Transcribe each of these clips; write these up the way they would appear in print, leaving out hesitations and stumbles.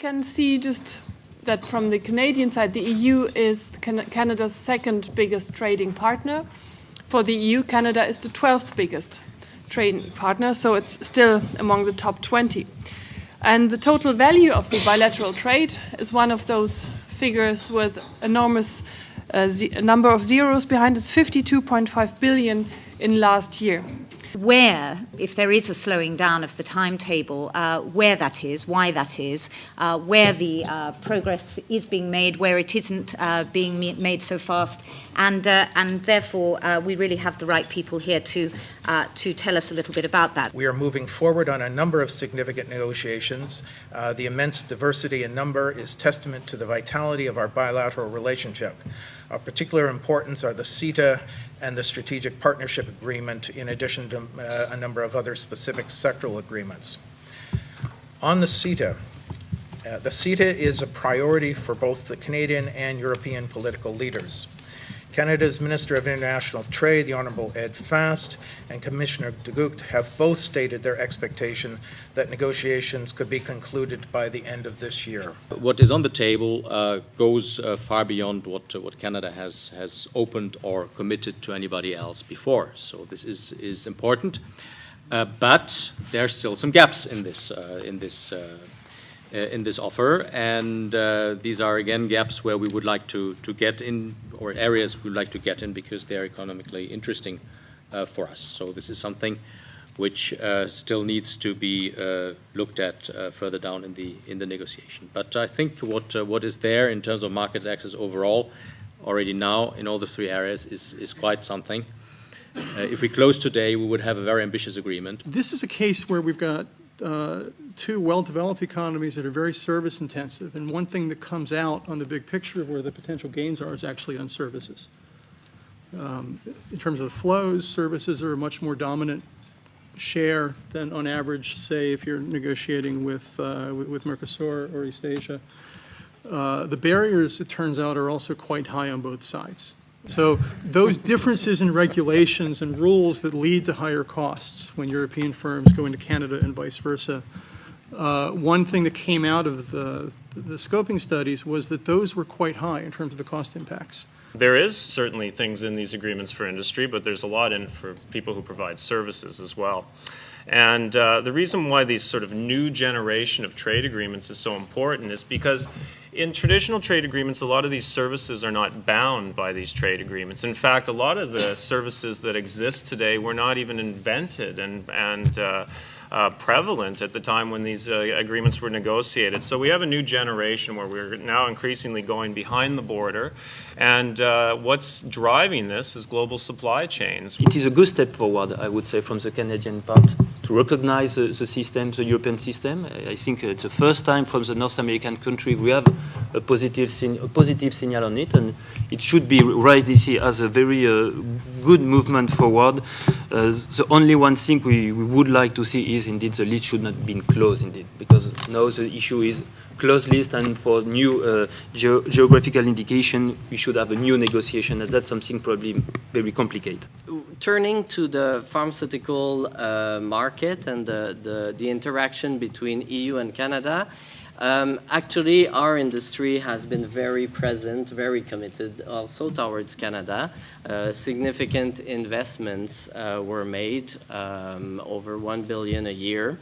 can see just that from the Canadian side, the EU is Canada's second biggest trading partner. For the EU, Canada is the 12th biggest trading partner, so it's still among the top 20. And the total value of the bilateral trade is one of those figures with enormous number of zeros behind. It's 52.5 billion in last year. Where, if there is a slowing down of the timetable, where that is, why that is, where the progress is being made, where it isn't being made so fast, and therefore we really have the right people here to tell us a little bit about that. We are moving forward on a number of significant negotiations. The immense diversity in number is testament to the vitality of our bilateral relationship. Of particular importance are the CETA and the Strategic Partnership Agreement, in addition to a number of other specific sectoral agreements. On the CETA is a priority for both the Canadian and European political leaders. Canada's Minister of International Trade, the Honourable Ed Fast, and Commissioner de Gucht have both stated their expectation that negotiations could be concluded by the end of this year. What is on the table goes far beyond what Canada has opened or committed to anybody else before. So this is important, but there are still some gaps in this offer, and these are again gaps where we would like to get in, or areas we would like to get in, because they are economically interesting for us. So this is something which still needs to be looked at further down in the negotiation. But I think what is there in terms of market access overall already now in all the three areas is quite something. If we close today, we would have a very ambitious agreement. This is a case where we've got two well-developed economies that are very service-intensive, and one thing that comes out on the big picture of where the potential gains are is actually on services. In terms of the flows, services are a much more dominant share than on average, say, if you're negotiating with Mercosur or East Asia. The barriers, it turns out, are also quite high on both sides. So those differences in regulations and rules that lead to higher costs when European firms go into Canada and vice versa. One thing that came out of the scoping studies was that those were quite high in terms of the cost impacts. There is certainly things in these agreements for industry, but there's a lot in it for people who provide services as well. And the reason why these sort of new generation of trade agreements is so important is because in traditional trade agreements, a lot of these services are not bound by these trade agreements. In fact, a lot of the services that exist today were not even invented and prevalent at the time when these agreements were negotiated. So we have a new generation where we're now increasingly going behind the border, and what's driving this is global supply chains. It is a good step forward, I would say, from the Canadian part to recognize the system, the European system. I think it's the first time from the North American country we have a positive signal on it, and it should be raised this year as a very good movement forward. The only one thing we would like to see is indeed the list should not be closed, indeed, because now the issue is closed list, and for new geographical indication we should have a new negotiation, and that's something probably very complicated. Turning to the pharmaceutical market and the interaction between EU and Canada, actually our industry has been very present, very committed also towards Canada. Significant investments were made, over 1 billion a year.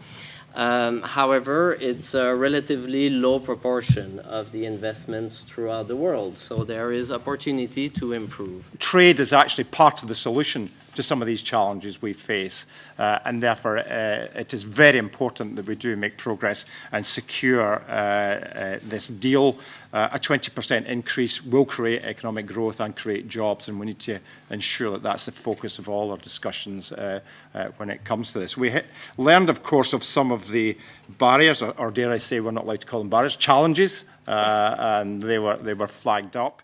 However, it's a relatively low proportion of the investments throughout the world, so there is opportunity to improve. Trade is actually part of the solution to some of these challenges we face, and therefore it is very important that we do make progress and secure this deal. A 20% increase will create economic growth and create jobs, and we need to ensure that that's the focus of all our discussions when it comes to this. We learned, of course, of some of the barriers, or dare I say, we're not allowed to call them barriers, challenges, and they were flagged up.